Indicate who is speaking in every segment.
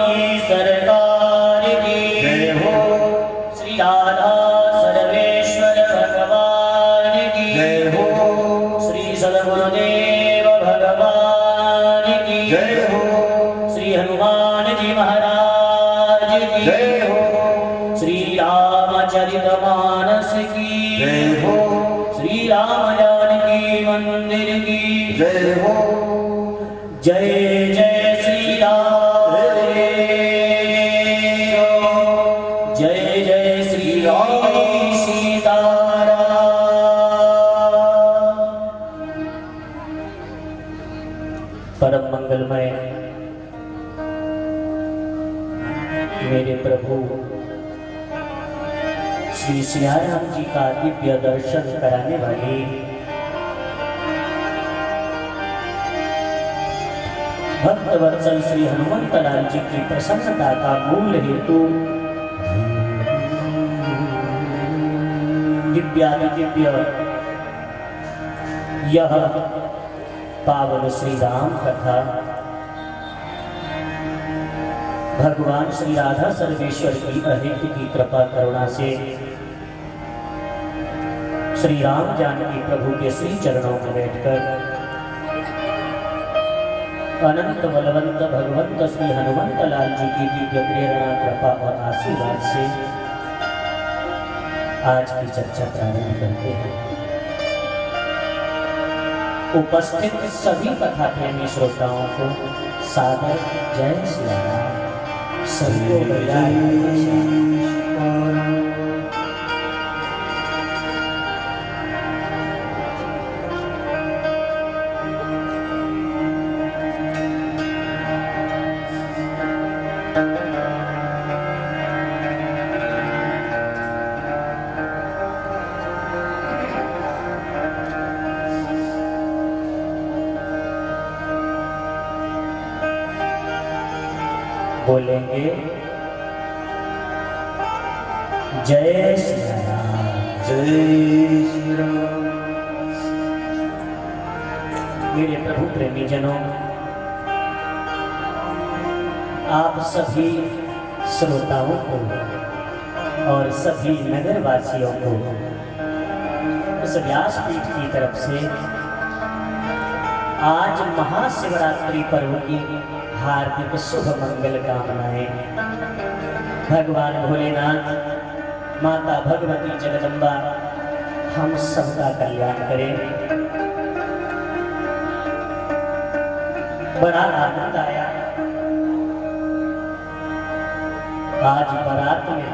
Speaker 1: ये सरकार की जय हो। श्री राधा सर्वेश्वर भगवान की जय हो। श्री सद्गुरुदेव भगवान की जय हो। श्री हनुमान जी महाराज की जय हो। श्री रामचरितमानस की जय हो। श्री राम जानकी मंदिर की जय हो। जय जय श्री राम, जय जय श्री राम सीताराम। परम मंगलमय मेरे प्रभु श्री सियाराम जी का दिव्य दर्शन कराने वाले भक्त वत्सल श्री हनुमंत लाल जी की प्रसन्नता का मूल हेतु दिव्यादि दिव्य यह पावन श्री राम कथा भगवान श्री राधा सर्वेश्वर की अहित की कृपा करुणा से श्री राम जानकी प्रभु के श्री चरणों में बैठकर अनंत बलवंत भगवंत श्री हनुमंत लाल जी की दिव्य प्रेरणा कृपा और आशीर्वाद से आज की चर्चा प्रारंभ करते हैं। उपस्थित सभी कथा प्रेमी श्रोताओं को सादर जय श्री राम। सबको बोलेंगे जय श्री राम, जय श्री राम। मेरे प्रभु प्रेमी जनों, आप सभी श्रोताओं को और सभी नगरवासियों को इस व्यासपीठ की तरफ से आज महाशिवरात्रि पर्व की हार्दिक शुभ मंगल कामनाएं। भगवान भोलेनाथ, माता भगवती जगदम्बा हम सबका कल्याण करें। बड़ा आनंद आया आज बारात में।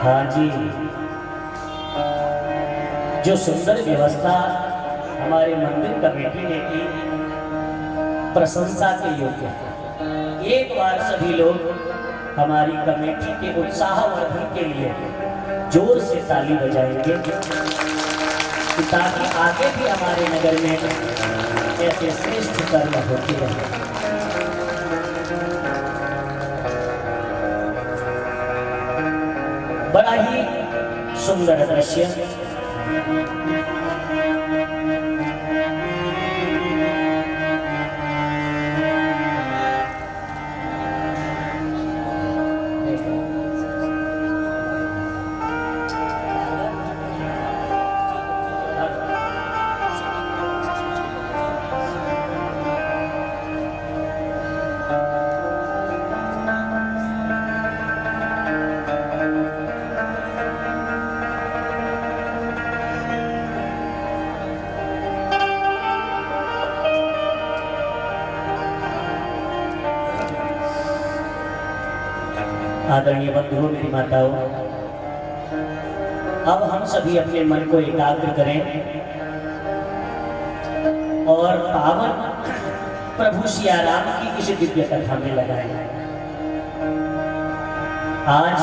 Speaker 1: हाँ जी, जो सुंदर व्यवस्था हमारे मंदिर कमेटी ने की, प्रशंसा के योग्य है। एक बार सभी लोग हमारी कमेटी के उत्साहवर्धन के लिए जोर से ताली बजाएंगे ताकि आगे भी हमारे नगर में ऐसे श्रेष्ठ कर्म होते रहे। बड़ा ही सुंदर दृश्य। आदरणीय बंधुओं, मेरी माताओं, अब हम सभी अपने मन को एकाग्र करें और पावन प्रभु सियाराम की इस दिव्य कथा में लगाएं। आज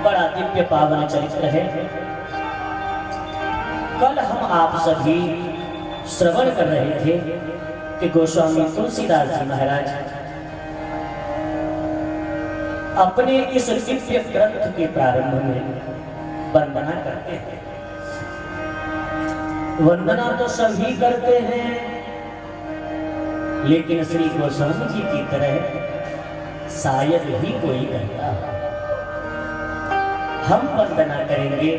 Speaker 1: बड़ा दिव्य पावन चरित्र है। कल हम आप सभी श्रवण कर रहे थे कि गोस्वामी तुलसीदास जी महाराज अपने इस दिव्य ग्रंथ के प्रारंभ में वंदना करते हैं। वंदना तो सभी करते हैं, लेकिन श्री गोस्वामी जी की तरह शायद ही कोई करता। हम वंदना करेंगे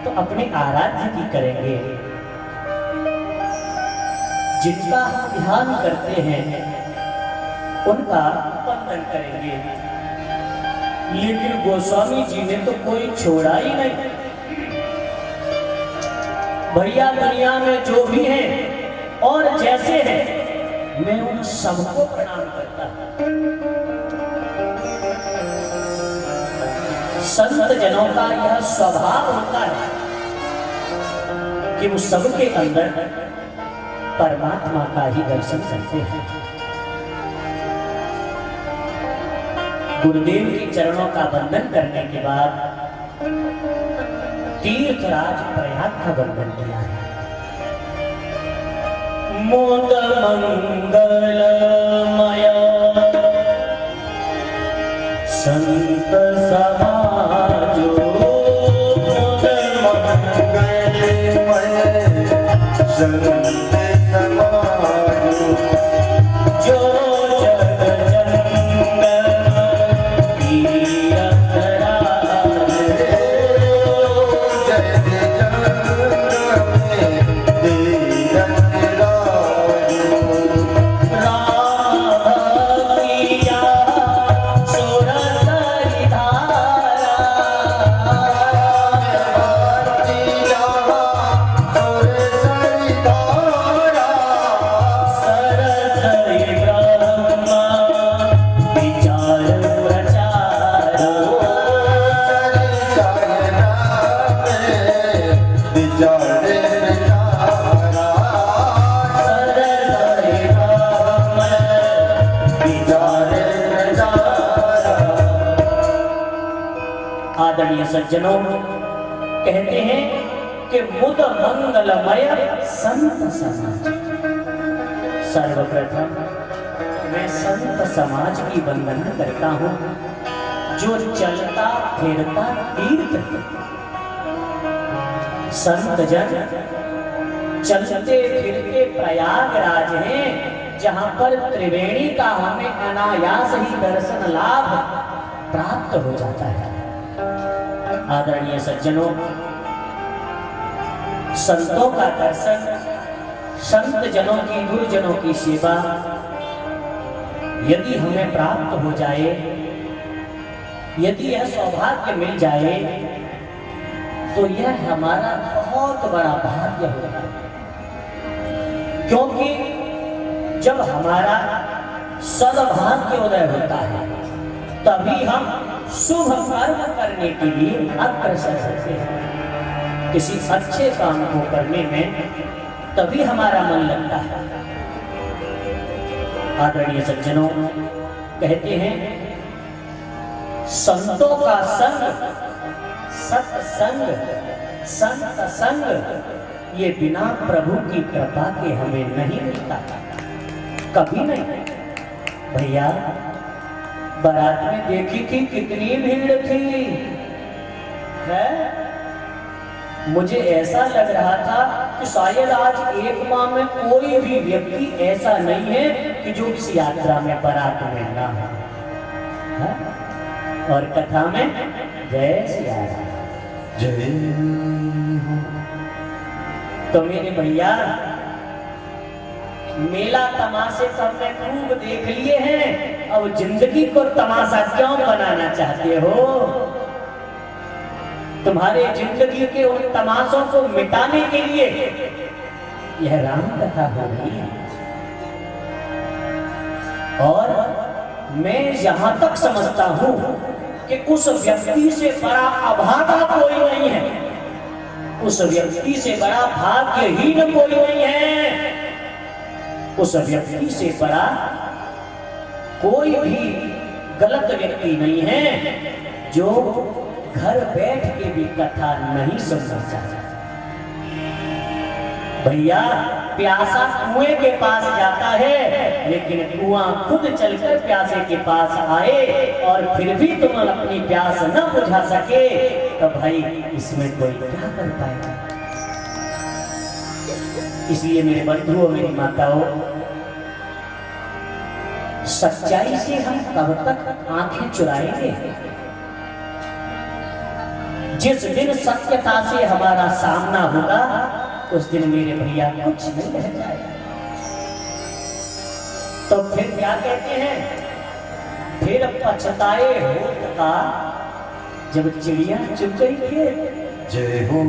Speaker 1: तो अपने आराध्य की करेंगे, जिनका हम ध्यान करते हैं उनका वंदन करेंगे। लेकिन गोस्वामी जी ने तो कोई छोड़ा ही नहीं। भैया दुनिया में जो भी हैं और जैसे हैं, मैं उन सबको प्रणाम करता हूं। संत जनों का यह स्वभाव होता है कि वो सबके अंदर परमात्मा का ही दर्शन करते हैं। गुरुदेव के चरणों का वंदन करने के बाद तीर्थराज प्रयाग का वंदन किया है। मोद मंगलमय संत समाजो, मोद मंगलमय संत समाजो, जो सज्जनों कहते हैं कि मुद मंगलमय संत समाज। सर्वप्रथम मैं संत समाज की वंदना करता हूं, जो चलता फिरता तीर्थ है। संत जन चलते फिरते प्रयागराज हैं, जहां पर त्रिवेणी का हमें अनायास ही दर्शन लाभ प्राप्त हो जाता है। आदरणीय सज्जनों, संतों का दर्शन, संत जनों की, गुरुजनों की सेवा यदि हमें प्राप्त हो जाए, यदि यह सौभाग्य मिल जाए, तो यह हमारा बहुत बड़ा भाग्य होगा। क्योंकि जब हमारा सद्भाग्योदय होता है, तभी हम शुभ कर्म करने के लिए अग्रसर होते हैं। किसी अच्छे काम को करने में तभी हमारा मन लगता है। आदरणीय सज्जनों कहते हैं, संतों का संग, सत्संग, संत संग, ये बिना प्रभु की कृपा के हमें नहीं मिलता, कभी नहीं। भैया बारात में देखी थी कितनी भीड़ थी, है? मुझे ऐसा लग रहा था कि शायद आज एक माह में कोई भी व्यक्ति ऐसा नहीं है कि जो इस यात्रा में बारात में ना हो। और कथा में जय सिया राम, जय हो। तो मेरे भैया, मेला तमाशे सबने खूब देख लिए हैं, अब जिंदगी को तमाशा क्यों बनाना चाहते हो? तुम्हारे जिंदगी के उन तमाशों को मिटाने के लिए यह राम कथा होगी। और मैं यहां तक समझता हूं कि उस व्यक्ति से बड़ा अभागा कोई नहीं है, उस व्यक्ति से बड़ा भाग्यहीन कोई नहीं है, उस व्यक्ति से बड़ा कोई भी गलत व्यक्ति नहीं है जो घर बैठ के भी कथा नहीं सुनना चाहता। भैया, प्यासा कुएं के पास जाता है, लेकिन कुआं खुद चलकर प्यासे के पास आए और फिर भी तुम अपनी प्यास न बुझा सके, तो भाई इसमें कोई क्या कर पाएगा? इसलिए मेरे बंधुओं, मेरी माताओं, सच्चाई से हम कब तक आंखें चुराएंगे? जिस दिन सत्यता से हमारा सामना होगा उस दिन मेरे भैया कुछ नहीं रह जाएगा। तो फिर क्या कहते हैं? फिर पछताए होता जब चिड़िया चुग गई खेत। जय हो।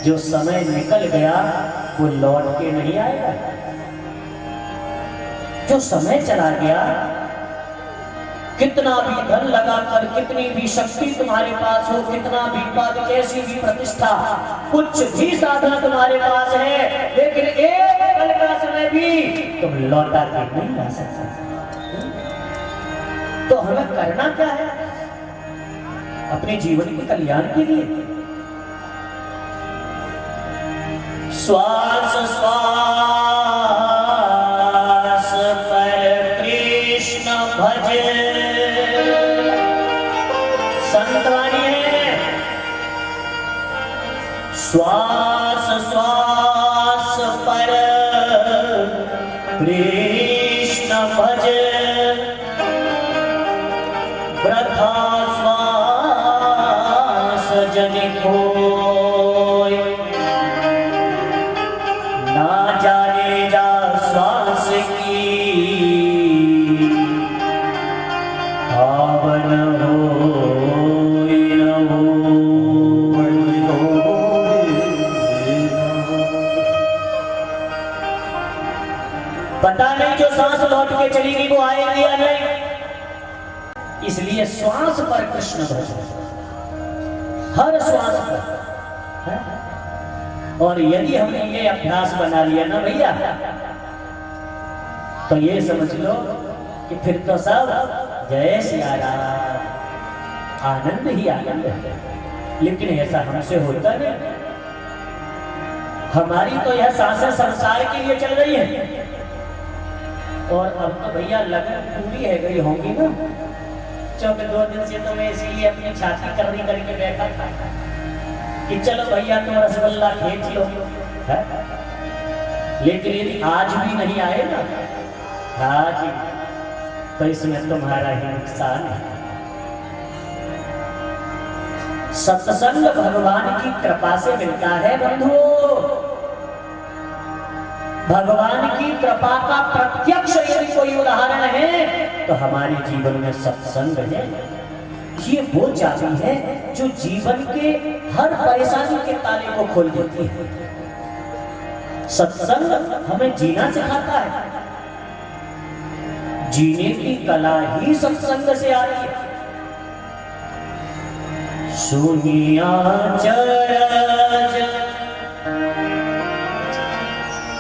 Speaker 1: जो समय निकल गया वो लौट के नहीं आएगा। जो समय चला गया, कितना भी धन लगाकर, कितनी भी शक्ति तुम्हारे पास हो, कितना भी पद, कैसी भी प्रतिष्ठा, कुछ भी साधन तुम्हारे पास है, लेकिन एक पल का समय भी तुम लौटा के नहीं ला सकते। तो हमें करना क्या है? अपने जीवन के कल्याण के लिए श्वास श्वास पर कृष्ण भज। संतवाणी है, श्वास श्वास पर कृष्ण भज, वृथा श्वास जन खोय, ना जाने जा श्वास की पावन पता नहीं जो सांस लौट के चलेगी वो आएगी या नहीं। इसलिए श्वास पर कृष्ण भजो, हर श्वास पर। और यदि हमने ये अभ्यास बना लिया ना भैया, तो ये समझ लो कि फिर तो सब जय सिया राम, आनंद ही आनंद है। लेकिन ऐसा हमसे होता नहीं। हमारी तो यह सांसें संसार के लिए चल रही है, और अब तो भैया लगन पूरी है गई होंगी ना। क्योंकि 2 दिन से तो मैं इसीलिए अपनी छाती करनी करके बैठा था कि चलो भैया तुम रसगुल्ला खींच लो, है? लेकिन यदि आज भी नहीं आए ना, आज तो इसमें तुम्हारा ही नुकसान है। सत्संग भगवान की कृपा से मिलता है बंधुओं। भगवान की कृपा का प्रत्यक्ष यदि कोई उदाहरण है तो हमारे जीवन में सत्संग है। ये वो चाबी है जो जीवन के हर परेशानी के ताले को खोल देती है। सत्संग हमें जीना सिखाता है। जीने की कला ही सत्संग से आती है। सुनिया चरज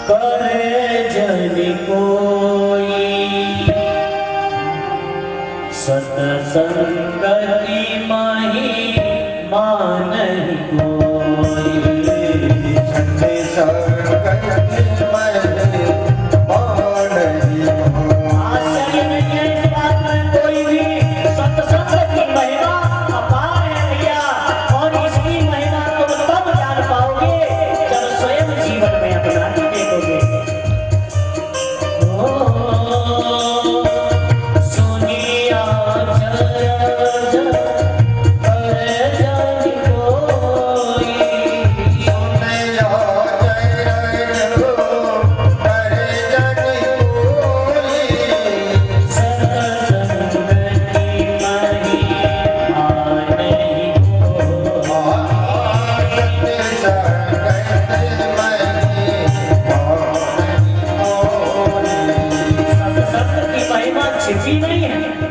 Speaker 1: करे जन कोई, सत्संगति माही मानहि कोई। आश्चर्य नहीं है इस बात में कोई भी। सत्संग की महिमा अपार है भैया, और इसकी महिमा तुम तब जान पाओगे जब स्वयं जीवन में अपना देखोगे। सुनिया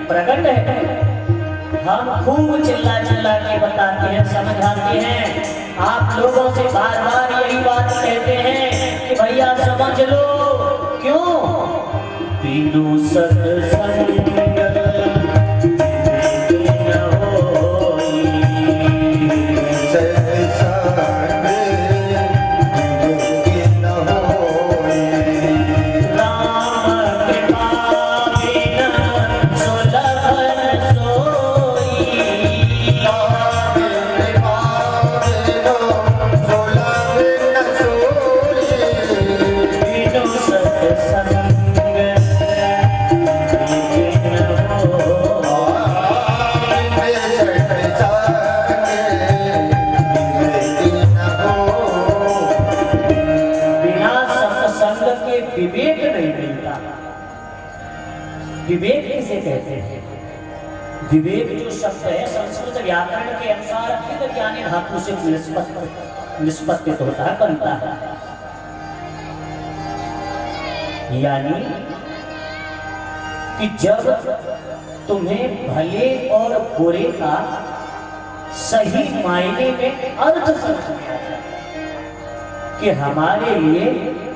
Speaker 1: प्रकट है। हम खूब चिल्ला चिल्ला के बताते हैं, समझाते हैं, आप लोगों से बार बार यही बात कहते हैं कि भैया समझ लो। क्यों? बिनु सत्संग विवेक किसे कहते हैं? विवेक जो शब्द है संस्कृत व्याकरण के अनुसार विद ज्ञानी धातु से निष्पत्तित होता है, बनता है। यानी कि जब तुम्हें भले और बुरे का सही मायने में अर्थ समझ में आ जाए कि हमारे लिए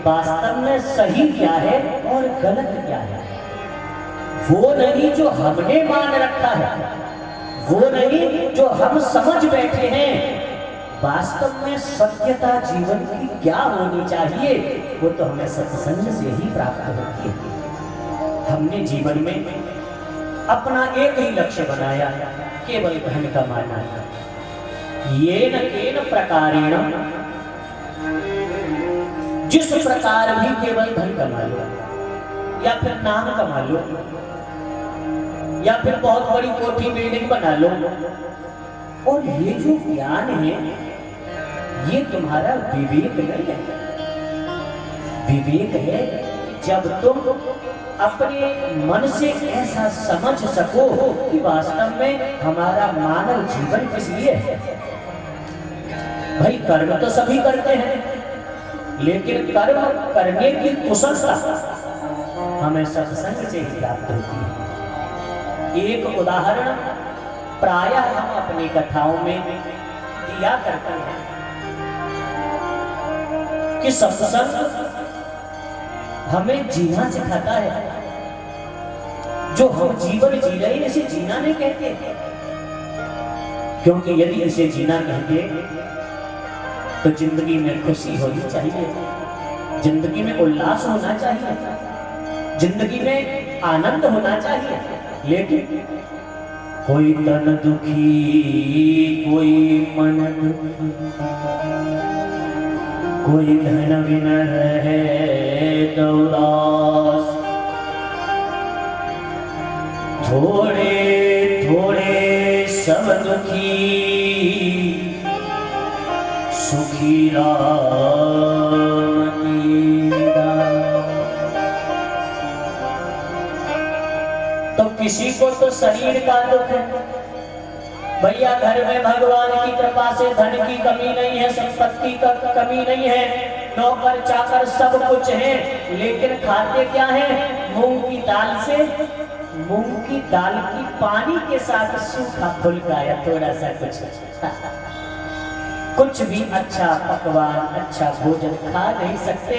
Speaker 1: वास्तव में सही क्या है और गलत क्या है, वो नहीं जो हमने मान रखा है, वो नहीं जो हम समझ बैठे हैं, वास्तव में सत्यता जीवन की क्या होनी चाहिए, वो तो हमें सत्संग से ही प्राप्त होती है। हमने जीवन में अपना एक ही लक्ष्य बनाया, केवल धन कमाना। येन केन प्रकारेण, जिस प्रकार भी केवल धन कमा लो, या फिर नाम कमा लो, या फिर बहुत बड़ी कोठी बिल्डिंग बना लो, और ये जो ज्ञान है ये तुम्हारा विवेक नहीं है। विवेक है जब तुम अपने मन से ऐसा समझ सको कि वास्तव में हमारा मानव जीवन किस लिए है। भाई कर्म तो सभी करते हैं, लेकिन कर्म करने की कुशलता हमें सत्संग से ही प्राप्त होती है। एक उदाहरण प्रायः हम अपनी कथाओं में दिया करते हैं कि सत्संग हमें जीना सिखाता है। जो हम जीवन जी रहे हैं इसे जीना नहीं कहते, क्योंकि यदि इसे जीना कहते तो जिंदगी में खुशी होनी चाहिए, जिंदगी में उल्लास होना चाहिए, जिंदगी में आनंद होना चाहिए। लेकिन कोई तन दुखी, कोई मन दुखी, कोई धन बिन रहे तो उदास, थोड़े थोड़े सब दुखी, सुखी राम की दास। तो किसी को तो शरीर का दुख है, भैया घर में भगवान की कृपा से धन की कमी नहीं है, संपत्ति का कमी नहीं है, नौकर चाकर सब कुछ है, लेकिन खाते क्या है? मूंग की दाल से, मूंग की दाल की पानी के साथ सूखा फुल्का या थोड़ा सा कुछ भी अच्छा पकवान, अच्छा भोजन खा नहीं सकते,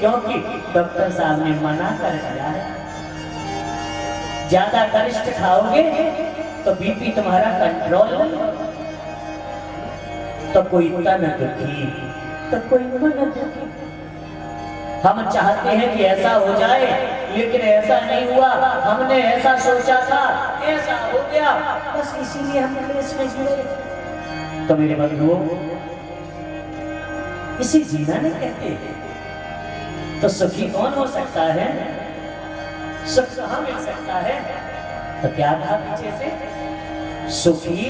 Speaker 1: क्योंकि डॉक्टर साहब ने मना कर दिया है। ज्यादा गरिष्ठ खाओगे तो बीपी तुम्हारा कंट्रोल नहीं। तो कोई तन दुखी तो कोई मन दुखी। हम चाहते हैं कि ऐसा हो जाए, लेकिन ऐसा नहीं हुआ, हमने ऐसा सोचा था, ऐसा हो गया, बस इसीलिए हम क्लेश में जुड़े। तो मेरे बंधुओं, इसे जीना नहीं कहते। तो सुखी कौन हो सकता है? सुख कहाँ मिल सकता है? तो क्या था पीछे से? सुखी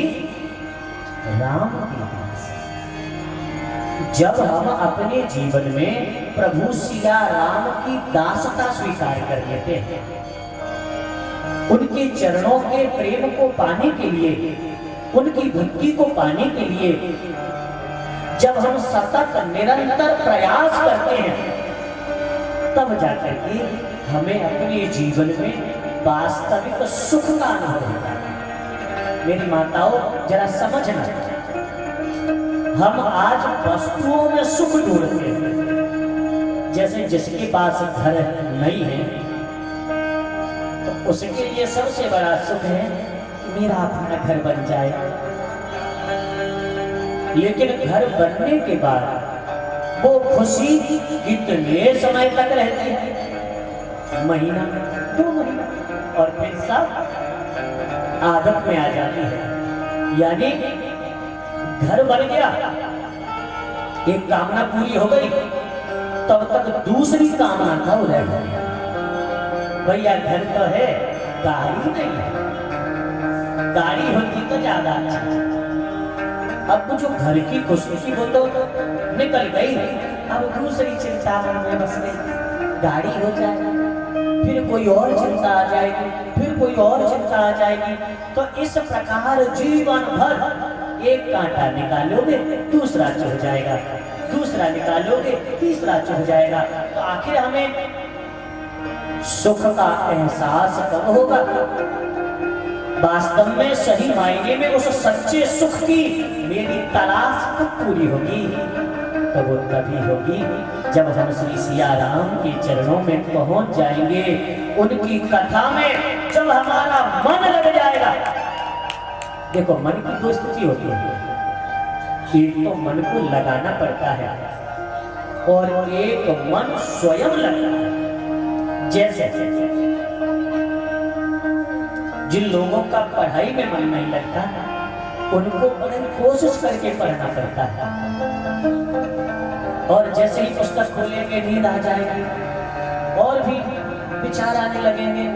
Speaker 1: राम की दास। जब हम अपने जीवन में प्रभु सिया राम की दासता स्वीकार कर लेते हैं, उनके चरणों के प्रेम को पाने के लिए, उनकी भक्ति को पाने के लिए जब हम सतत निरंतर प्रयास करते हैं, तब जाकर के हमें अपने जीवन में वास्तविक सुख का अनुभव होता है। मेरी माताओं, जरा समझना, हम आज वस्तुओं में सुख ढूंढते हैं। जैसे जिसके पास घर नहीं है तो उसके लिए सबसे बड़ा सुख है कि मेरा अपना घर बन जाए। लेकिन घर बनने के बाद वो खुशी कितने समय तक रहती है? महीना, 2 महीना, और फिर सब आदत में आ जाती है। यानी घर बन गया, एक कामना पूरी हो गई, तब तक दूसरी कामना का उदय हो गया। भैया घर तो है, गाड़ी नहीं है। गाड़ी होती तो ज्यादा अच्छा। अब जो घर की खुशी वो तो निकल गई, अब दूसरी चिंता मन में बस गई। गाड़ी हो जाए, फिर कोई और चिंता आ जाएगी, फिर कोई और चिंता आ जाएगी। तो इस प्रकार जीवन भर एक कांटा निकालोगे दूसरा चढ़ जाएगा, दूसरा निकालोगे तीसरा चढ़ जाएगा। तो आखिर हमें सुख का एहसास कब होगा? वास्तव में सही मायने में उस सच्चे सुख की मेरी तलाश कब पूरी होगी? तो वो तभी होगी जब हम श्री सिया राम के चरणों में पहुंच जाएंगे, उनकी कथा में जब हमारा मन लग जाएगा। देखो, मन की दो स्थिति होती है, एक तो मन को लगाना पड़ता है और एक मन स्वयं लगता है। जैसे जिन लोगों का पढ़ाई में मन नहीं लगता, उनको बड़ी कोशिश करके पढ़ना पड़ता है, और जैसे ही पुस्तक खोलेंगे नींद आ जाएगी और भी विचार आने लगेंगे।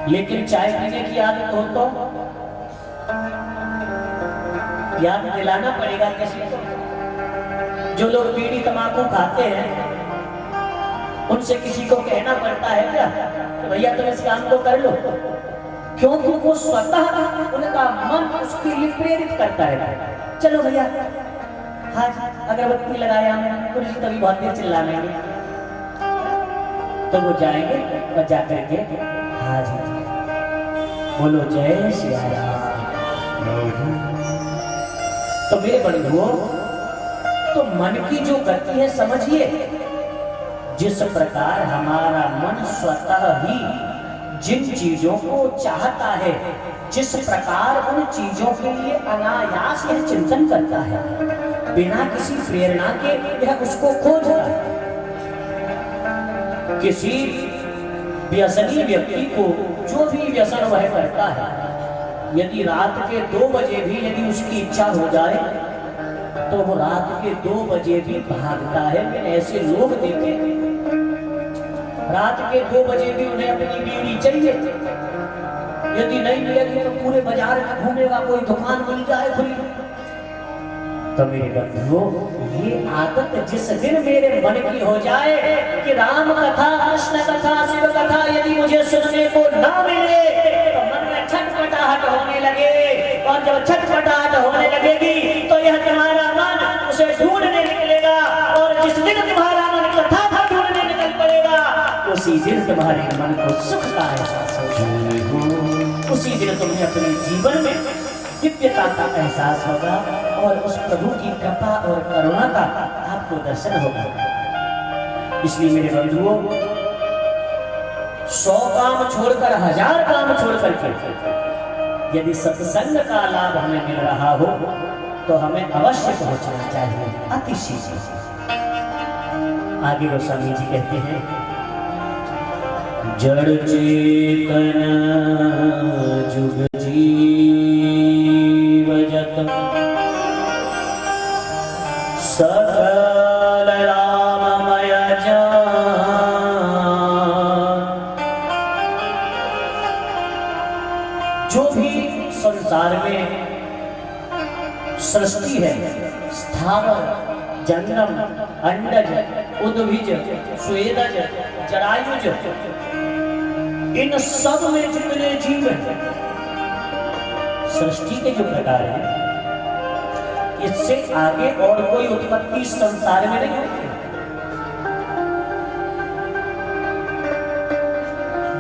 Speaker 1: लेकिन चाय पीने की आदत हो तो याद दिलाना पड़ेगा किसी को। जो लोग बीड़ी तंबाकू खाते हैं, उनसे किसी को कहना पड़ता है क्या तो भैया तुम इस काम को कर लो, क्योंकि वो स्वतः उनका मन उसके लिए प्रेरित करता है। चलो भैया, हाँ अगरबत्ती लगाया हमने, तुलसी तभी बहुत देर चिल्ला लेंगे। तो वो जाएंगे और जाकर के हाँ जी बोलो जय श्री राम। तो मेरे बंधुओं, तो मन की जो गति है समझिए, जिस प्रकार हमारा मन स्वतः ही जिन चीजों को चाहता है, जिस प्रकार उन चीजों के लिए अनायास यह चिंतन करता है, बिना किसी प्रेरणा के यह उसको खोजता है। किसी व्यसनी व्यक्ति को जो भी व्यसन वह करता है, यदि रात के 2 बजे भी यदि उसकी इच्छा हो जाए तो वो रात के 2 बजे भी भागता है। मैंने ऐसे लोग देखे, रात के 2 बजे भी उन्हें अपनी बीड़ी चाहिए, यदि नहीं मिलेगी तो पूरे बाजार में घूमेगा, कोई दुकान मिल जाए खुली। तो मेरे बंधुओं, ये आदत जिस दिन मेरे मन की हो जाए कि राम कथा, कृष्ण कथा, शिव कथा यदि मुझे सुनने को ना मिले, तो मन में छटपटाहट होने लगे, और जब छटपटाहट होने लगेगी तो यह तुम्हारा मन उसे ढूंढने निकलेगा, और जिस दिन तुम्हारा मन कथा का ढूंढने निकल पड़ेगा, उसी दिन तुम्हारे मन को सुख का एहसास होगा, उसी दिन तुम्हें अपने जीवन में दिव्यता का एहसास होगा, और उस प्रभु की कृपा और करुणा का आपको दर्शन होगा। इसलिए मेरे बंधुओं, 100 काम छोड़कर 1000 काम छोड़ करके यदि सत्संग का लाभ हमें मिल रहा हो तो हमें अवश्य पहुंचना चाहिए अति शीघ्र। आगे गोस्वामी जी कहते हैं, जड़ चेतन जुग सकल राममय जान। जो भी संसार में सृष्टि है, स्थावर, जंगम, अंडज, उद्भिज, स्वेदज, जरायुज, इन सब में जितने जीव हैं, सृष्टि के जो प्रकार हैं, इससे आगे और कोई उत्पत्ति संसार में नहीं होती।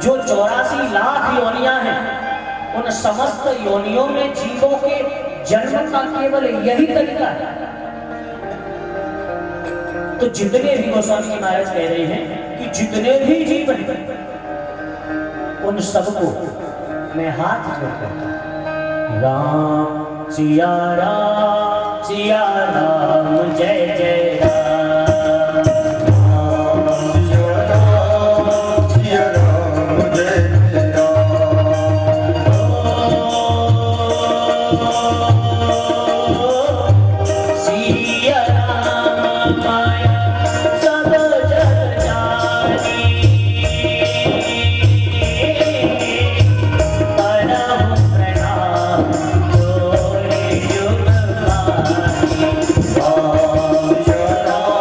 Speaker 1: जो 84 लाख योनियां हैं, उन समस्त योनियों में जीवों के जन्म का केवल यही तरीका है। तो जितने भी गोस्वामी महाराज कह रहे हैं कि जितने भी जीव हैं, उन सबको मैं हाथ जोड़कर राम सिया राम, सिया राम, जय जय राम, राम सिया राम, सिया राम, जय जय राम, सिया राम माया सब जग जानी, परम प्रणाम जोड़े जुग मानी, राम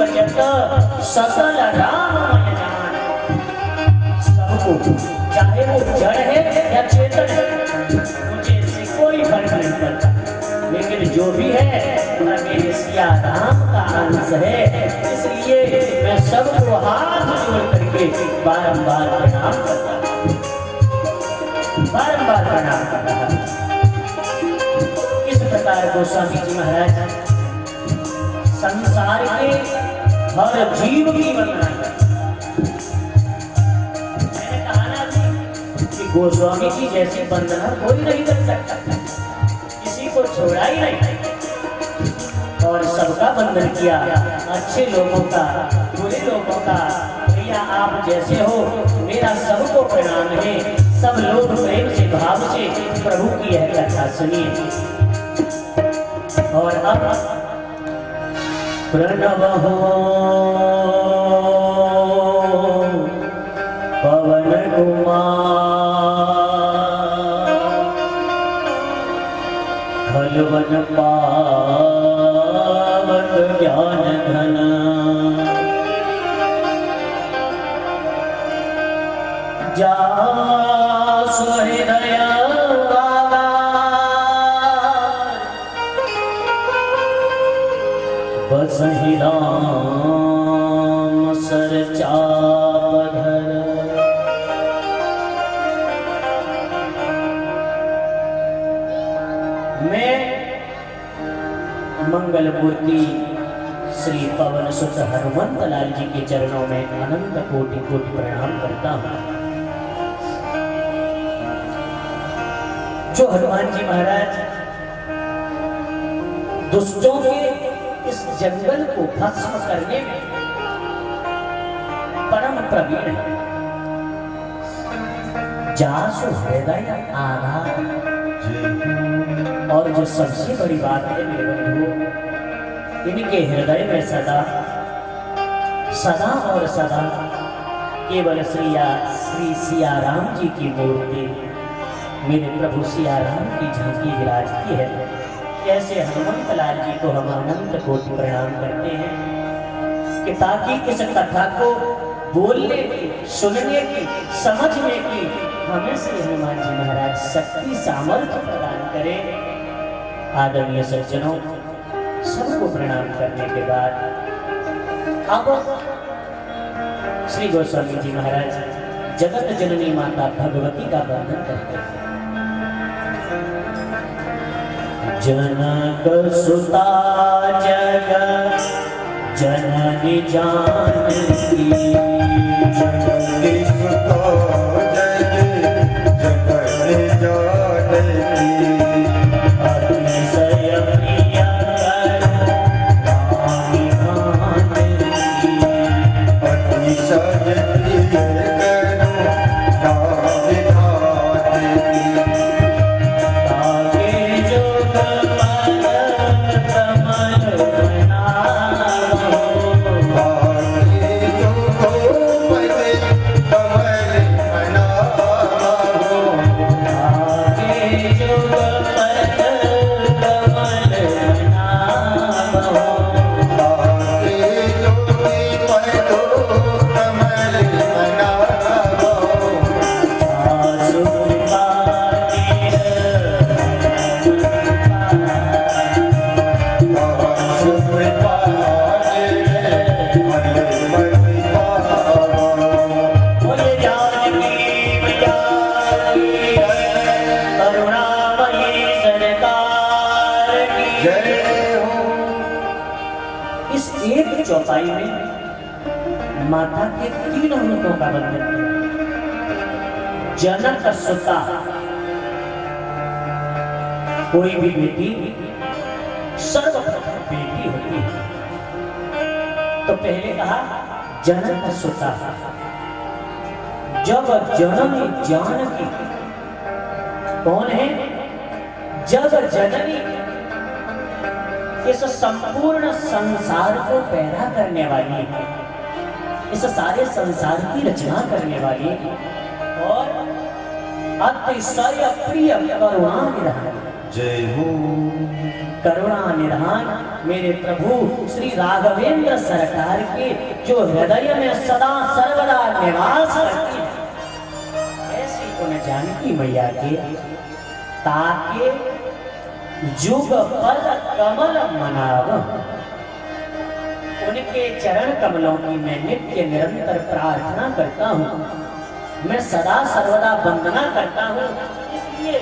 Speaker 1: बचत सकल राममय जान। सबको, चाहे वो जड़ है या चेतन है, मुझे इससे कोई फर्क नहीं पड़ता, लेकिन जो भी है वह मेरे सिया राम का अंश है। इसलिए मैं सबको हाथ जोड़ करके बारंबार प्रणाम करता हूं, बारंबार प्रणाम करता हूं। इस प्रकार गोस्वामी जी महाराज संसार के हर जीव की वंदना करते। मैंने कहा ना कि गोस्वामी जी जैसी वंदना कोई नहीं कर सकता, किसी को छोड़ा ही नहीं, और सबका वंदन किया, अच्छे लोगों का, बुरे लोगों का। भैया आप जैसे हो, मेरा सबको प्रणाम है। सब लोग प्रेम से भाव से प्रभु की यह कथा सुनिए। और अब प्रणव हो पवन कुमार, खलवन पावक ज्ञान घन, जासु हृदय बसहि राम सर चाप धर। मैं मंगल मूर्ति श्री पवन सुत हनुमंत लाल जी के चरणों में अनंत कोटि कोटि प्रणाम करता हूं। जो हनुमान जी महाराज दुष्टों के इस जंगल को भस्म करने में परम प्रवीण है। जासु हृदय आधार, और जो सबसे बड़ी बात है मेरे बंधुओं, इनके हृदय में सदा सदा और सदा केवल श्री सिया राम जी की मूर्ति, मेरे प्रभु सिया राम की झांकी विराजती है। कैसे हनुमंत लाल जी को हम अनंत कोटि प्रणाम करते हैं कि ताकि इस कथा को बोलने की, सुनने की, समझने की हमें श्री हनुमान जी महाराज शक्ति सामर्थ्य प्रदान करें। आदरणीय सज्जनों, सबको प्रणाम करने के बाद अब श्री गोस्वामी जी महाराज जगत जननी माता भगवती का वर्णन करते हैं। जनक सुता जग जननी जानकी,
Speaker 2: जननी सुता जग जननी जानकी,
Speaker 1: अतिशय प्रिय रानी भानकी,
Speaker 2: अतिशय प्रिय रानी भानकी।
Speaker 1: चौपाई में माता के 3 अंगों का वर्णन किया। जनक सुता, कोई भी बेटी सर्वप्रथम बेटी होती है, तो पहले कहा जनक सुता। जब जननी जानकी, कौन है? जब जननी इस संपूर्ण संसार को पैदा करने वाली, इस सारे संसार की रचना करने वाली और अतिशय प्रिय करुणा निधान
Speaker 2: जय हो।
Speaker 1: करुणा निधान मेरे प्रभु श्री राघवेंद्र सरकार के जो हृदय में सदा सर्वदा निवास करती है, ऐसी उन जानकी मैया के ताके जुग पद कमल मनाव, उनके चरण कमलों की मैं नित्य निरंतर प्रार्थना करता हूँ, मैं सदा सर्वदा वंदना करता हूँ। इसलिए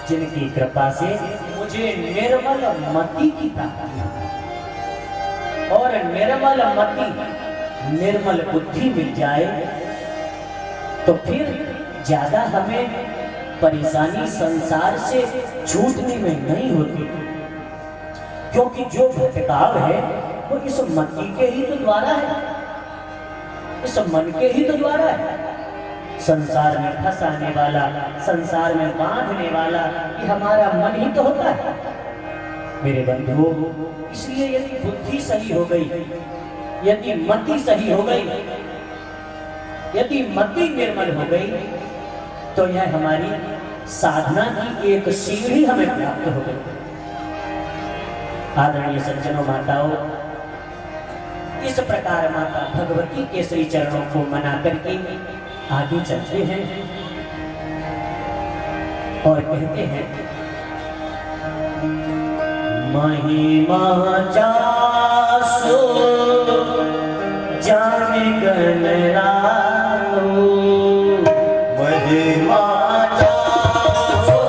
Speaker 1: जिनकी कृपा से मुझे निर्मल मति की प्राप्ति हो और निर्मल मति निर्मल बुद्धि मिल जाए तो फिर ज्यादा हमें परेशानी संसार से छूटने में नहीं होती, क्योंकि जो भटकाव है वो इस मति के ही तो द्वारा है, इस मन के ही तो द्वारा है। संसार में फंसाने वाला, संसार में बांधने वाला ये हमारा मन ही तो होता है मेरे बंधुओं। इसलिए यदि बुद्धि सही हो गई, यदि मति सही हो गई, यदि मति निर्मल हो गई तो यह हमारी साधना की एक सीढ़ी हमें प्राप्त हो गई। आदरणीय सज्जनों, माताओं, इस प्रकार माता भगवती के श्री चरणों को मना करके आगे चलते हैं और कहते हैं, महिमा जासो जाने गणराओ,
Speaker 2: महिमा जासो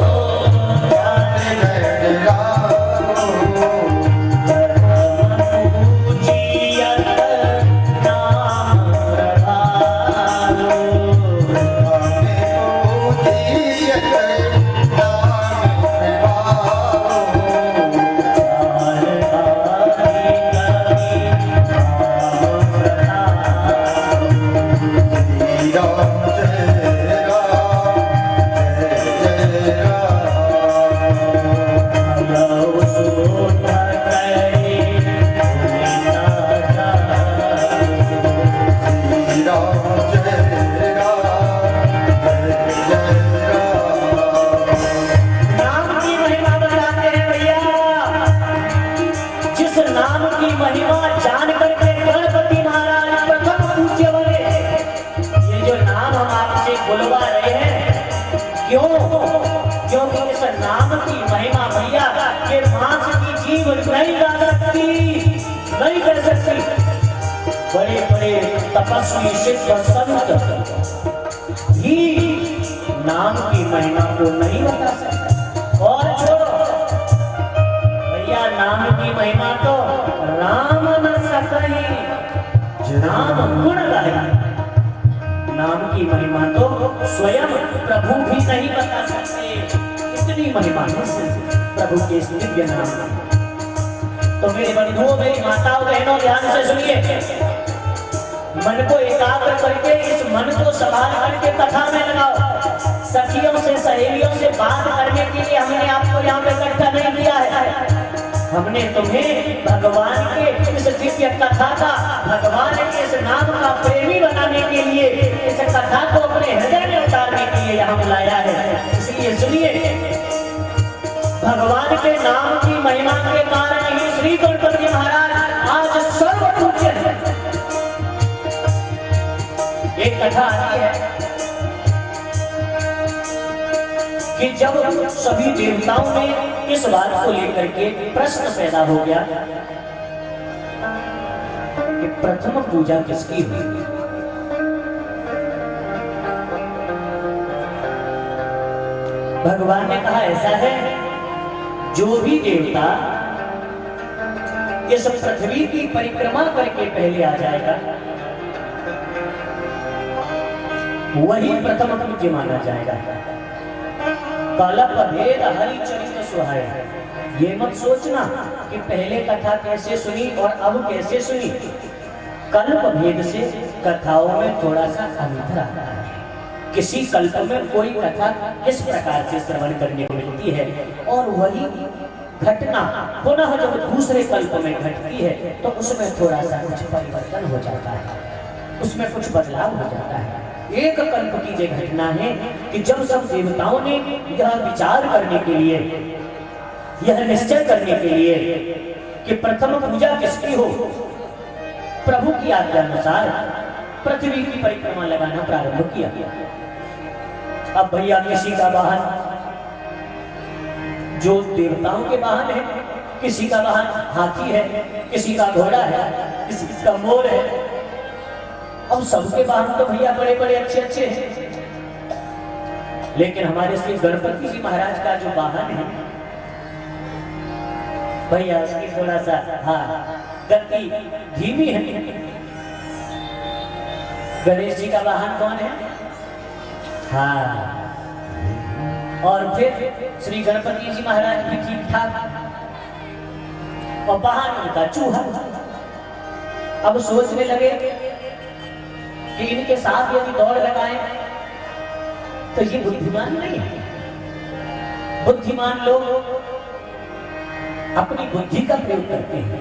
Speaker 2: जाने गणराओ,
Speaker 1: जियत नाम प्रभारो, नहीं कर सकती। बड़े बड़े तपस्वी सिद्ध संत ही नाम की महिमा को नहीं बता सकते। और छोड़ो भैया, नाम की महिमा तो राम न सके, नाम गुण गाया। नाम की महिमा तो स्वयं प्रभु भी नहीं बता सकते, इतनी महिमा है प्रभु के इस दिव्य नाम। तो मेरे बंधुओं, मेरी माताओं बहनों, ध्यान से सुनिए। मन को एकाग्र करके, इस मन को संभाल करके कथा में लगाओ। सखियों से, सहेलियों से बात करने के लिए हमने आपको यहाँ पे इकट्ठा नहीं किया है। हमने तुम्हें भगवान के इस दिव्य कथा का, भगवान के इस नाम का प्रेमी बनाने के लिए, इस कथा को अपने हृदय में उतारने के लिए यहाँ बुलाया है। इसलिए सुनिए, भगवान के नाम की महिमा के कारण ही श्री गणपति महाराज आज सर्वपूज्य है। एक कथा आती है कि जब सभी देवताओं में इस बात को लेकर के प्रश्न पैदा हो गया कि प्रथम पूजा किसकी हुई, भगवान ने कहा ऐसा है, जो भी देवता इस पृथ्वी की परिक्रमा करके पहले आ जाएगा वही प्रथम पूज्य माना जाएगा। कलप भेद हरि चरित सुहाय। ये मत सोचना कि पहले कथा कैसे सुनी और अब कैसे सुनी। कल्प भेद से कथाओं में थोड़ा सा अंतर आता है। किसी कल्प में कोई कथा किस प्रकार से श्रवण करने को मिलती है और वही घटना पुनः जब दूसरे कल्प में घटती है तो उसमें थोड़ा सा कुछ परिवर्तन हो जाता है, उसमें कुछ बदलाव हो जाता है। एक कल्प की ये घटना है कि जब सब देवताओं ने यह विचार करने के लिए यह निश्चय करने के लिए कि प्रथम पूजा किसकी हो, प्रभु की आज्ञा अनुसार पृथ्वी की परिक्रमा लगाना प्रारंभ किया। अब भैया किसी का वाहन जो देवताओं के वाहन है, किसी का वाहन हाथी है, किसी का घोड़ा है, किसी का मोर है। अब सबके वाहन तो भैया बड़े बड़े अच्छे अच्छे हैं, लेकिन हमारे श्री गणपति जी महाराज का जो वाहन है भैया उसकी थोड़ा सा गति धीमी है। गणेश जी का वाहन कौन है? और फिर श्री गणपति जी महाराज भी ठीक ठाक, और वाहन उनका चूहा। अब सोचने लगे कि इनके साथ यदि दौड़ लगाएं तो ये बुद्धिमान नहीं है। बुद्धिमान लोग अपनी बुद्धि का प्रयोग करते हैं।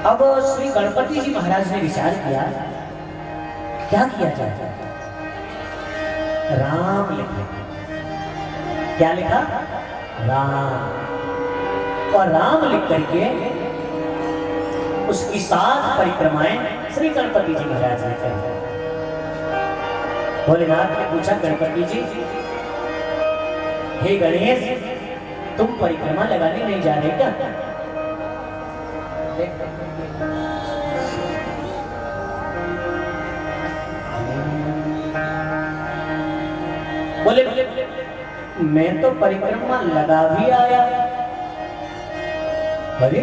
Speaker 1: अब श्री गणपति जी महाराज ने विचार किया, क्या किया जाए? राम लिखा। क्या लिखा? राम। और राम लिख करके उसकी 7 परिक्रमाएं श्री गणपति जी महाराज ने करी। भोलेनाथ ने पूछा, गणपति जी, हे गणेश, तुम परिक्रमा लगाने नहीं जा रहे क्या? बोले मैं तो परिक्रमा लगा भी आया। अरे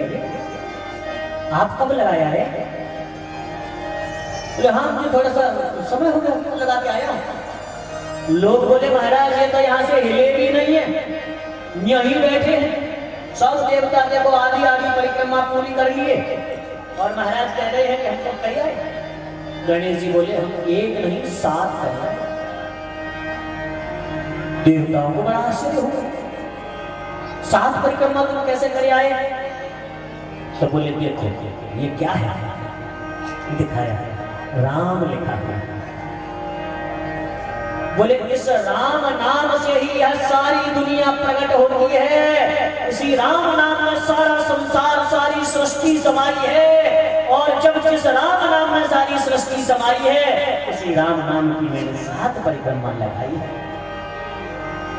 Speaker 1: आप कब लगाया है? बोले हाँ, मुझे थोड़ा सा समय हो गया, लगा के आया। लोग बोले महाराज ये तो यहाँ से हिले भी नहीं है, यहीं बैठे हैं। सब देवता देखो आधी आधी परिक्रमा पूरी कर लिए और महाराज कह रहे हैं कि हम तो कर आए। गणेश जी बोले हम 1 नहीं 7 कर आए। देवताओं को बड़ा आश्चर्य हुआ, 7 परिक्रमा तुम कैसे कर आए? तो बोले देखो ये क्या है? दिखाया, राम लिखा है। बोले इस राम नाम से ही यह सारी दुनिया प्रकट होती है। इसी राम नाम में सारा संसार, सारी सृष्टि समाई है। और जब जिस राम नाम में सारी सृष्टि समाई है, उसी राम नाम की मैंने 7 परिक्रमा लगाई है।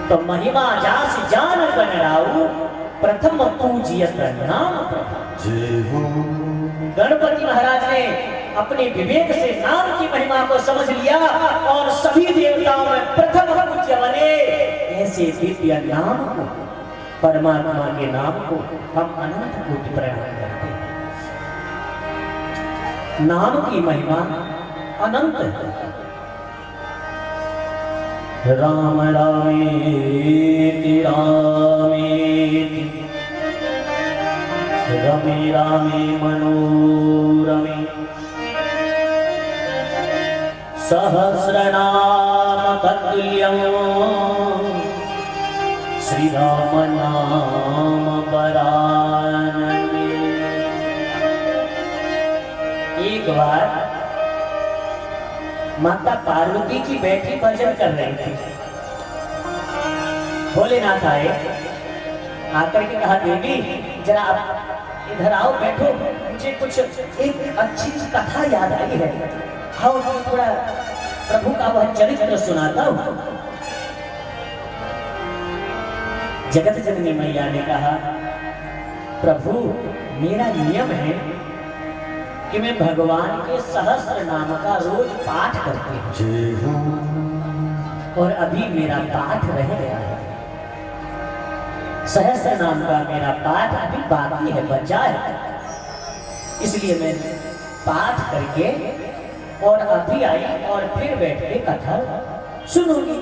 Speaker 1: तो महिमा जास जान गणराऊ, प्रथम पूजियत नाम प्रभु। गणपति महाराज ने अपने विवेक से नाम की महिमा को समझ लिया और सभी देवताओं में प्रथम पूज्य बने। ऐसे दिव्य नाम को, परमात्मा के नाम को हम अनंत कोटि प्रणाम करते हैं। नाम की महिमा अनंत है। राम रामेति रामेति रमे रामे मनोरमे सहस्रनाम तत्तुल्यं श्री राम नाम परानने। एक बार माता पार्वती जी बैठी भजन कर रही थी। भोलेनाथ आए, आकर के कहा देवी जरा आप इधर आओ, बैठो, मुझे कुछ एक अच्छी कथा याद आई है, आओ थोड़ा प्रभु का वह चरित्र सुनाता हूं। जगत जननी मैया ने कहा, प्रभु मेरा नियम है कि मैं भगवान के सहस्र नाम का रोज पाठ करती हूँ और अभी मेरा पाठ रह गया है। सहस्र नाम का मेरा पाठ अभी बाकी है, बचा है, इसलिए मैं पाठ करके और अभी आई और फिर बैठ के कथा सुनूंगी।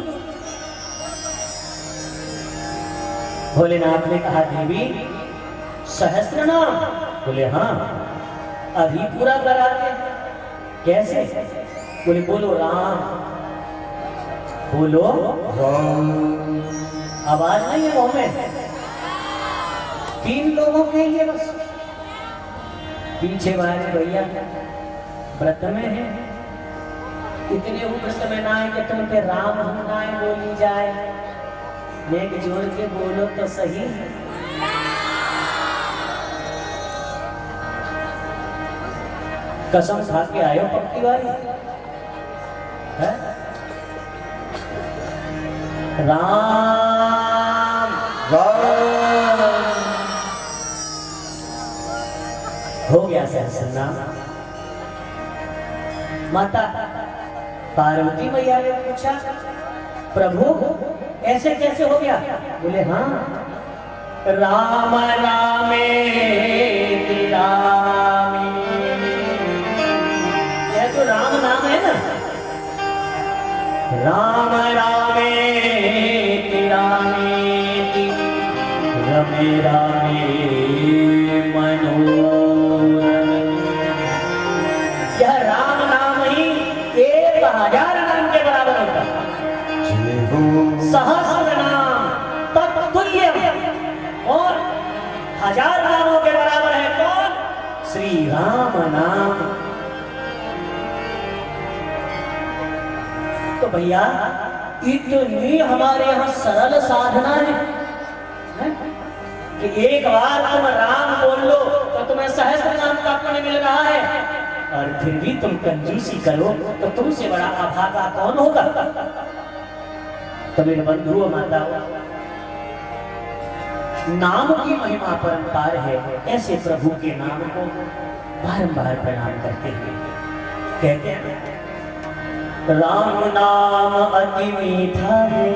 Speaker 1: भोलेनाथ ने कहा देवी सहस्र नाम? बोले हाँ, अभी पूरा कराते। कैसे? बोले बोलो राम, बोलो राम। आवाज नहीं है मुंह में, 3 लोगों के लिए बस। पीछे वाले भैया व्रत में है, इतने व्रत में ना है कि तुम पे राम नाम बोली जाए। नेक जोड़ के बोलो तो सही। कसम खा के आयो पक्की वाली है? राम हो गया सहस्र नाम। माता पार्वती मैया ने पूछा प्रभु ऐसे कैसे हो गया? बोले हाँ, राम रामे रामे, यह तो राम नाम है ना। राम रामे रामे रमे रामे मनोरमे। यह राम नाम ही 1000 नाम के बराबर होता है। सहस्र नाम तत्तुल्य और 1000 नामों के बराबर है कौन? श्री राम नाम। तो भैया इतनी हमारे यहाँ सरल साधना है कि एक बार तुम राम बोल लो तो तुम्हें सहस्र नाम का पुण्य मिल रहा है, और फिर भी तुम कंजूसी करो तो तुमसे बड़ा अभागा कौन होगा? तो मेरे बंधुओं माताओं, नाम की महिमा परंपार है। ऐसे प्रभु के नाम को बारंबार प्रणाम करते हैं। कहते हैं राम नाम अति मीठा है,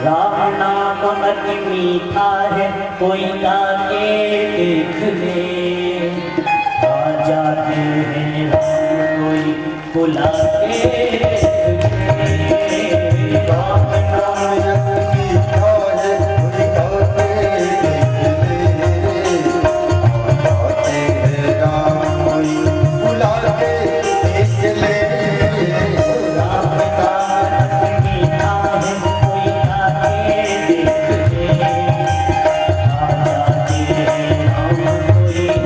Speaker 1: राम नाम अति मीठा है, कोई गाके देख ले। आ जाते हैं राम कोई बुला के देख ले। राम नाम अति मीठा है, कोई गाके देख ले। आ जाते हैं राम कोई बुला के देख ले। राम नाम अति मीठा है, कोई गाके देख ले। आ जाते हैं राम कोई बुला के देख ले। राम नाम अति मीठा है, कोई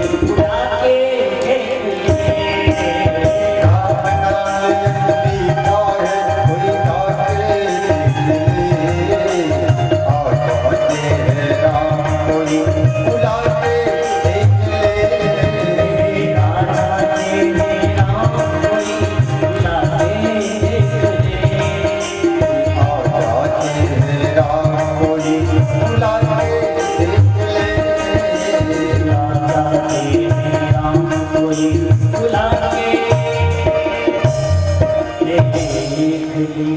Speaker 1: गाके देख ले। आ जाते हैं राम कोई बुला के देख ले। आ जाते हैं राम कोई बुला के देख ले। आ जाते हैं राम कोई बुला के देख ले। आ जाते हैं राम कोई बुला के देख ले।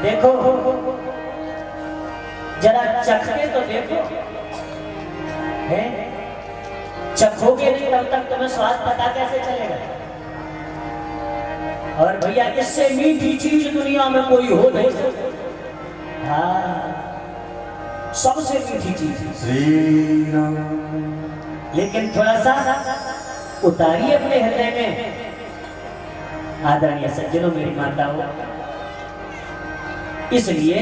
Speaker 1: देखो जरा चख के तो देखो, है चखोगे नहीं तब तक तुम्हें स्वाद पता कैसे चलेगा? और भैया इससे मीठी चीज दुनिया में कोई हो नहीं सकती। हाँ, सबसे मीठी चीज
Speaker 2: श्री राम।
Speaker 1: लेकिन थोड़ा सा उतारिए अपने हृदय में। आदरणीय सज्जनों, मेरी माताओं, इसलिए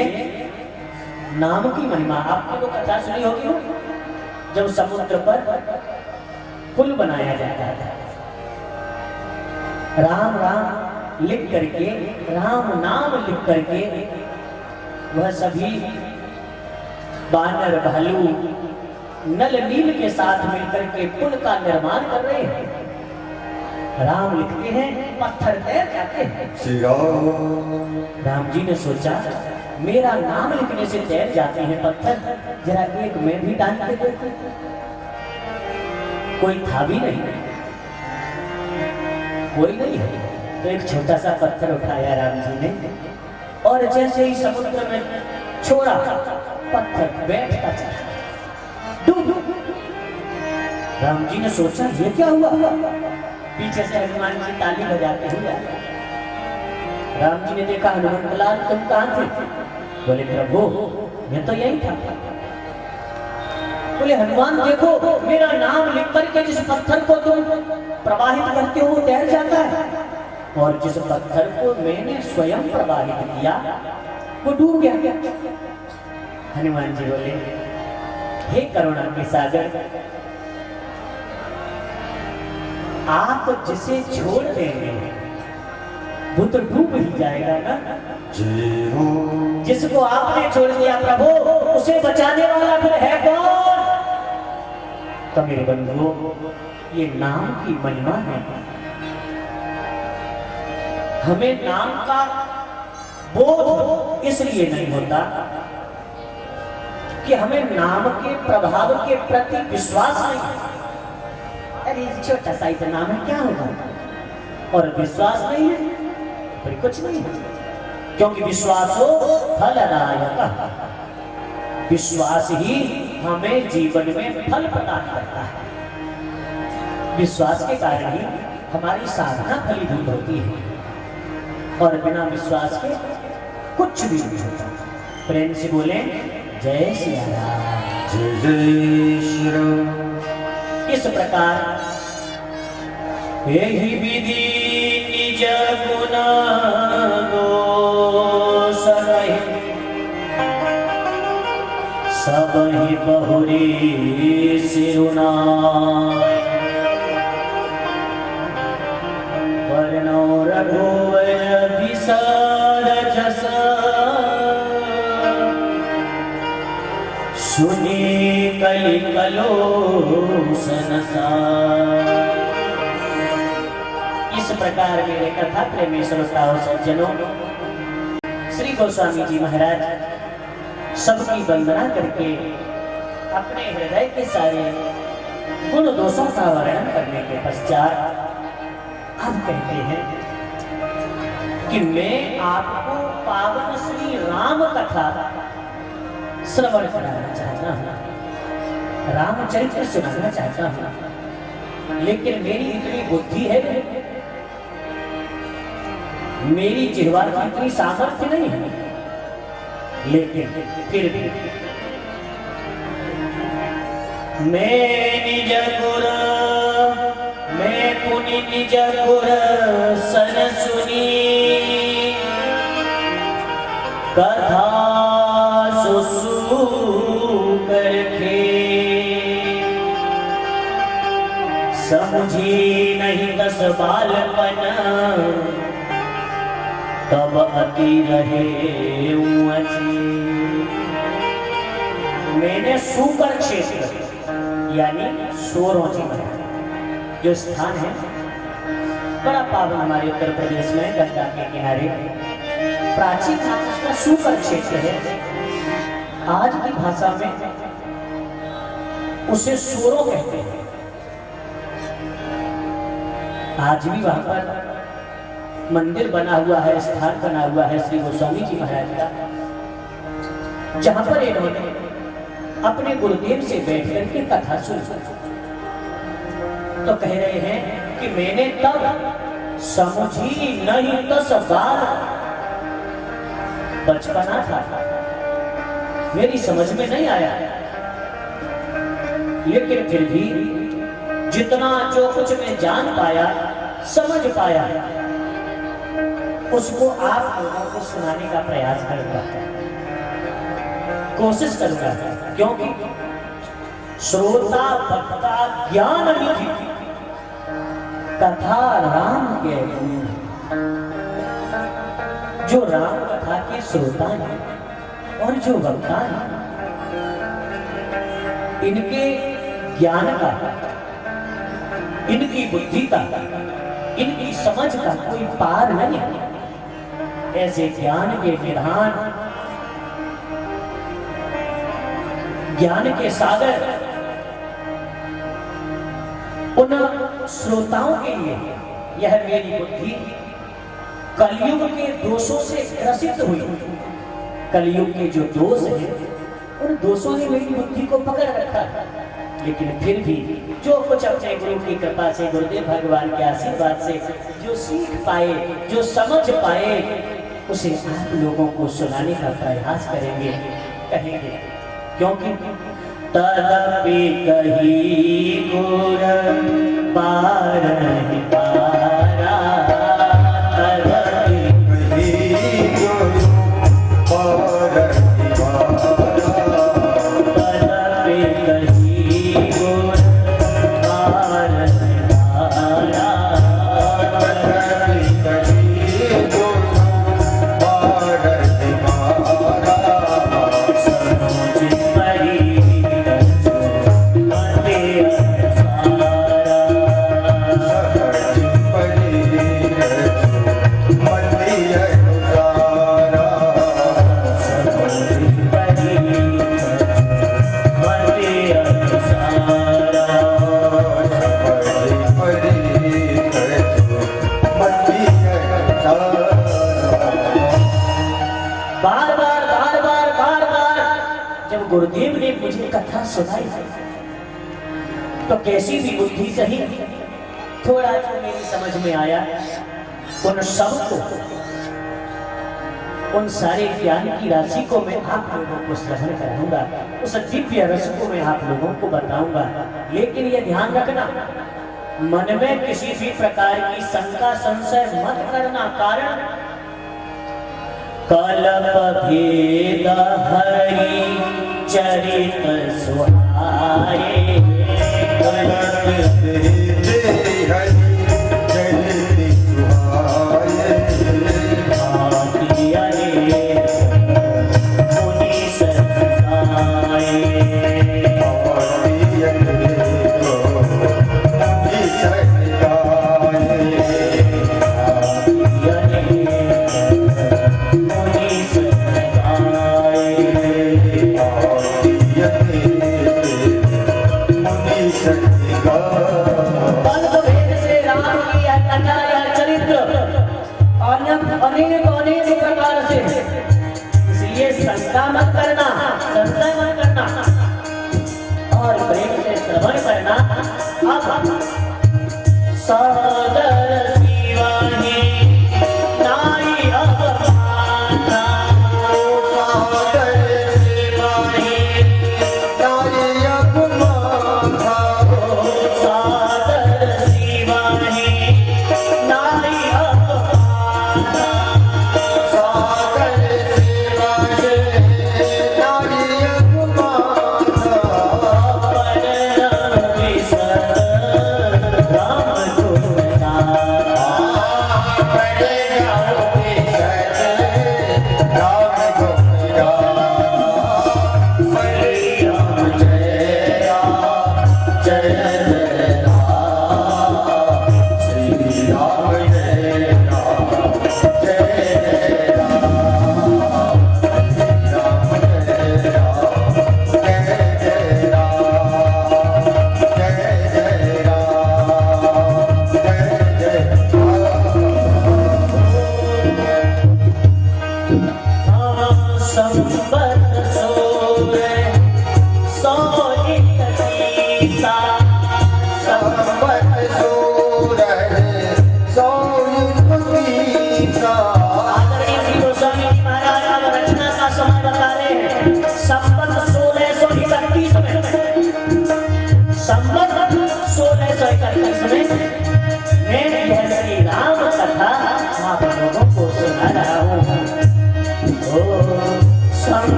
Speaker 1: नाम की महिमा आपने तो कथा सुनी होगी हो, जब समुद्र पर पुल बनाया जाता था, राम राम लिख करके, राम नाम लिख करके वह सभी बानर भालू नल नील के साथ मिलकर के पुल का निर्माण कर रहे हैं। राम लिखते हैं, पत्थर तैर जाते हैं।
Speaker 2: श्री राम।
Speaker 1: राम जी ने सोचा मेरा नाम लिखने से तैर जाते हैं पत्थर, जरा एक मैं भी डाल के देखूं। कोई था भी नहीं, कोई नहीं है, तो एक छोटा सा पत्थर उठाया राम जी ने, और जैसे ही समुद्र में छोड़ा पत्थर बैठता चला डूब। राम जी ने सोचा ये क्या हुआ? पीछे से हनुमान जी ताली बजाते हुए आए। राम जी ने देखा, हनुमंतलाल तुम कहाँ थे? बोले प्रभु मैं तो यही था। बोले हनुमान देखो, मेरा नाम लिख करके जिस पत्थर को तुम प्रवाहित करते हो वो तैर जाता है, और जिस पत्थर को मैंने स्वयं प्रवाहित किया वो डूब गया। हनुमान जी बोले हे करुणा के सागर, आप जिसे छोड़ देंगे वो तो डूब ही जाएगा ना।
Speaker 2: जय हो
Speaker 1: जिसको आपने छोड़ दिया प्रभु, उसे बचाने वाला फिर है कौन? तो मेरे बंधुओं, ये नाम की महिमा है। हमें नाम का बोध इसलिए नहीं होता कि हमें नाम के प्रभाव के प्रति विश्वास नहीं है। अरे छोटा सा इतना नाम है, क्या होगा? और विश्वास नहीं है फिर कुछ नहीं है, क्योंकि विश्वास हो फलदायक। विश्वास ही हमें जीवन में फल प्रदान करता है। विश्वास के कारण ही हमारी साधना फलीभूत होती है, और बिना विश्वास के कुछ भी नहीं होता। प्रेम से बोले जय श्री राम।
Speaker 2: जय जय श्री राम।
Speaker 1: इस प्रकार यही विधि निज गुण दोष सब ही बहुरी सिरुना वर्णो रघुवर विसार जस सुनी कलि कलो संसार। इस प्रकार मेरे कथा प्रेमी श्रोताओं सज्जनों, श्री गोस्वामी जी महाराज सबकी वंदना करके अपने हृदय के सारे गुण दोषों का वर्णन करने के पश्चात अब कहते हैं कि मैं आपको पावन श्री राम कथा श्रवण कराना चाहता हूँ, रामचरित्र सुनाना चाहता हूँ। लेकिन मेरी इतनी बुद्धि है, मेरी जिह्वा की इतनी सामर्थ्य नहीं है, लेकिन फिर भी मैं निज गुर मैं पुनि निज गुर सन सुनी कथा सुसु करके समझी नहीं दस बालपन तब अति रहे मैंने सुकर क्षेत्र यानी सोरोंची जो स्थान है बड़ा पावन हमारे उत्तर प्रदेश में गंगा के किनारे, प्राचीन नाम उसका सुकर क्षेत्र है। आज की भाषा में उसे सोरो कहते हैं। आज भी वहां पर मंदिर बना हुआ है, स्थान बना हुआ है श्री गोस्वामी जी महाराज का, जहां पर इन्होंने अपने गुरुदेव से बैठ करके कथा सुनी। तो कह रहे हैं कि मैंने तब समझी नहीं दस बार, बचपना था, मेरी समझ में नहीं आया, लेकिन फिर भी जितना जो कुछ मैं जान पाया, समझ पाया, उसको आप लोगों को सुनाने का प्रयास करूंगा, कोशिश करूंगा, क्योंकि श्रोता भक्ता ज्ञान निधि कथा राम के गुण। जो राम कथा के श्रोता हैं और जो भक्ता हैं, इनके ज्ञान का, इनकी बुद्धि का, इनकी समझ का कोई पार नहीं है। ऐसे ज्ञान के विधान, ज्ञान के सागर उन श्रोताओं के लिए यह मेरी बुद्धि कलयुग के दोषों से ग्रसित हुई। कलयुग के जो दोष हैं, उन दोषों ने मेरी बुद्धि को पकड़ रखा, लेकिन फिर भी जो कुछ अपने गुरु की कृपा से, गुरुदेव भगवान के आशीर्वाद से जो सीख पाए, जो समझ पाए, उसे आप लोगों को सुनाने का प्रयास करेंगे, कहेंगे, क्योंकि तदपि कही गुर बारहि बारा, तदपि
Speaker 2: कही गुर बारहि बारा,
Speaker 1: तदपि कही गुर बारहि बारा,
Speaker 2: तदपि कही
Speaker 1: मुझे कथा सुनाई तो कैसी भी बुद्धि सही, थोड़ा जो मेरी समझ में आया उन सबको, उन सारे ज्ञान की राशि को मैं आप लोगों को श्रवण कराऊंगा, उस दिव्य रस को मैं आप लोगों को बताऊंगा। लेकिन ये ध्यान रखना, मन में किसी भी प्रकार की शंका संशय मत करना। कारण कलप भेद हरि चरित सुहाए,
Speaker 2: कलप भेद हरि चरित सुहाए,
Speaker 1: अनेक प्रकार से, इसलिए शंका मत करना, संशय मत करना और प्रेम से श्रवण करना। अब सादर शिवानी नाई अवमाना, सादर शिवानी नाई अवमाना, सादर शिवानी नाई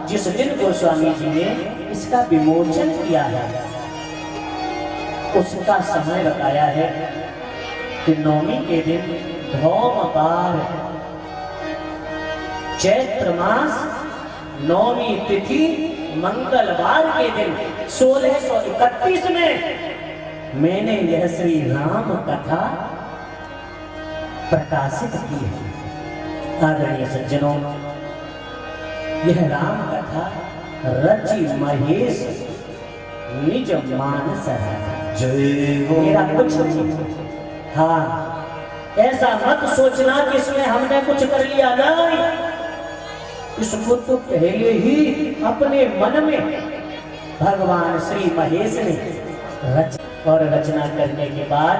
Speaker 1: जिस दिन गोस्वामी जी ने इसका विमोचन किया है उसका समय बताया है कि नवमी के दिन भौमपार चैत्र मास नवमी तिथि मंगलवार के दिन 1631 में मैंने यह श्री राम कथा प्रकाशित की है। आदरणीय सज्जनों, यह राम कथा रचि महेश निज मानस है।
Speaker 2: जय हो
Speaker 1: मेरा कुछ हाँ ऐसा मत सोचना कि इसमें हमने कुछ कर लिया, नहीं। इसको तो पहले ही अपने मन में भगवान श्री महेश ने और रचना करने के बाद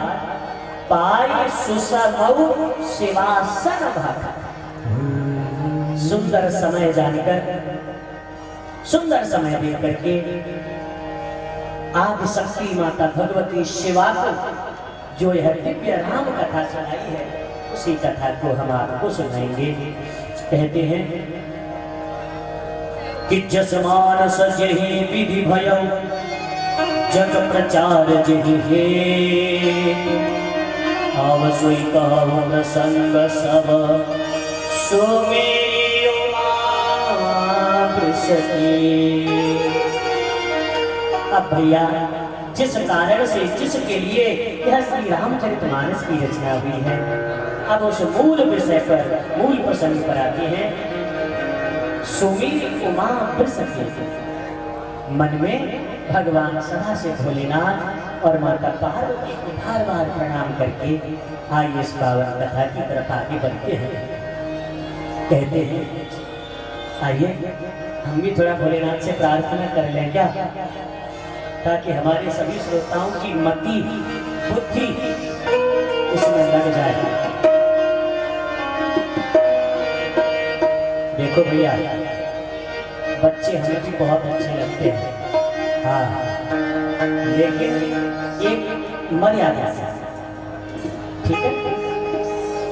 Speaker 1: पाई सुसमऊ शिवासन भागा। सुंदर समय जानकर, सुंदर समय देख करके आदि शक्ति माता भगवती शिवा को जो यह दिव्य राम कथा सुनाई है, उसी कथा को हम आपको सुनाएंगे। कहते हैं कि जसमान सजहि विधि भयो जग प्रचार जहि हे, आवसोई कहु प्रसंग सब सो मेरी उमा कृष्ण। अब भैया जिस कारण से, जिसके लिए यह श्री रामचरितमानस की रचना हुई है, अब उस मूल विषय पर, मूल प्रसंग पर आते हैं। सुमेरी उमा बृषभि, मन में भगवान सदा से भोलेनाथ और माता पार्वती को बार बार प्रणाम करके आइए इस पावन कथा की तरफ आगे बढ़ते हैं। कहते हैं आइए हम भी थोड़ा भोलेनाथ से प्रार्थना कर लें क्या, ताकि हमारे सभी श्रोताओं की मति बुद्धि इसमें लग जाए। देखो भैया, बच्चे हमें भी बहुत अच्छे लगते हैं, हाँ, लेकिन एक मर्यादा से, ठीक है।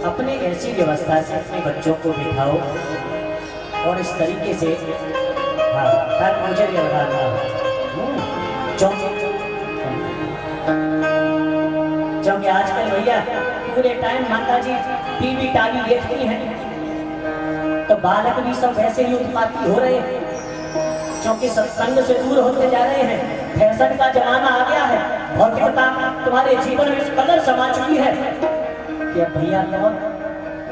Speaker 1: अपने ऐसी व्यवस्था से अपने बच्चों को बिठाओ और इस तरीके से, हाँ, ताकि मुझे व्यवहार ना हो। क्योंकि आजकल भैया पूरे टाइम माता जी टीवी टावी देखती हैं, तो बालक भी सब वैसे ही उत्पाती हो रहे हैं, क्योंकि सत्संग से दूर होते जा रहे हैं। फैशन का जमाना आ गया है, भौतिकता तुम्हारे जीवन में इस कदर समा चुकी है कि अब भैया बहुत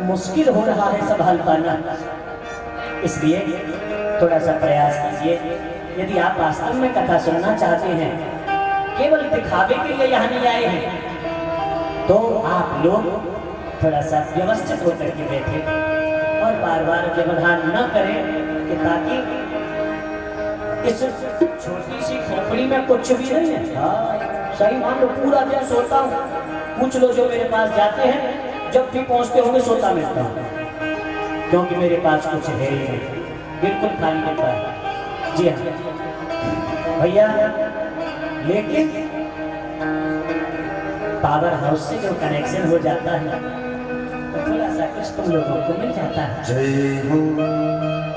Speaker 1: मुश्किल हो रहा है संभाल पाना। इसलिए थोड़ा सा प्रयास कीजिए। यदि आप वास्तव में कथा सुनना चाहते हैं, केवल दिखावे के लिए यहाँ नहीं आए हैं, तो आप लोग थोड़ा सा व्यवस्थित होकर के बैठे और बार बार व्यवधान न करें, कि ताकि इस छोटी सी खोपड़ी में कुछ भी नहीं है। हाँ, सही मान लो, पूरा दिन सोता हूँ। पूछ लो जो मेरे पास जाते हैं, जब भी पहुँचते होंगे सोता मिलता हूँ, क्योंकि मेरे पास कुछ है ही नहीं, बिल्कुल खाली मिलता है। जी हाँ भैया, लेकिन पावर हाउस से जो कनेक्शन हो जाता है, तो थोड़ा सा कुछ तुम लोगों को मिल जाता है।
Speaker 2: जय हो।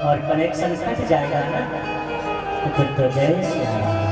Speaker 1: और कनेक्शन कट जाएगा ना, तो फिर तो जय श्री राम।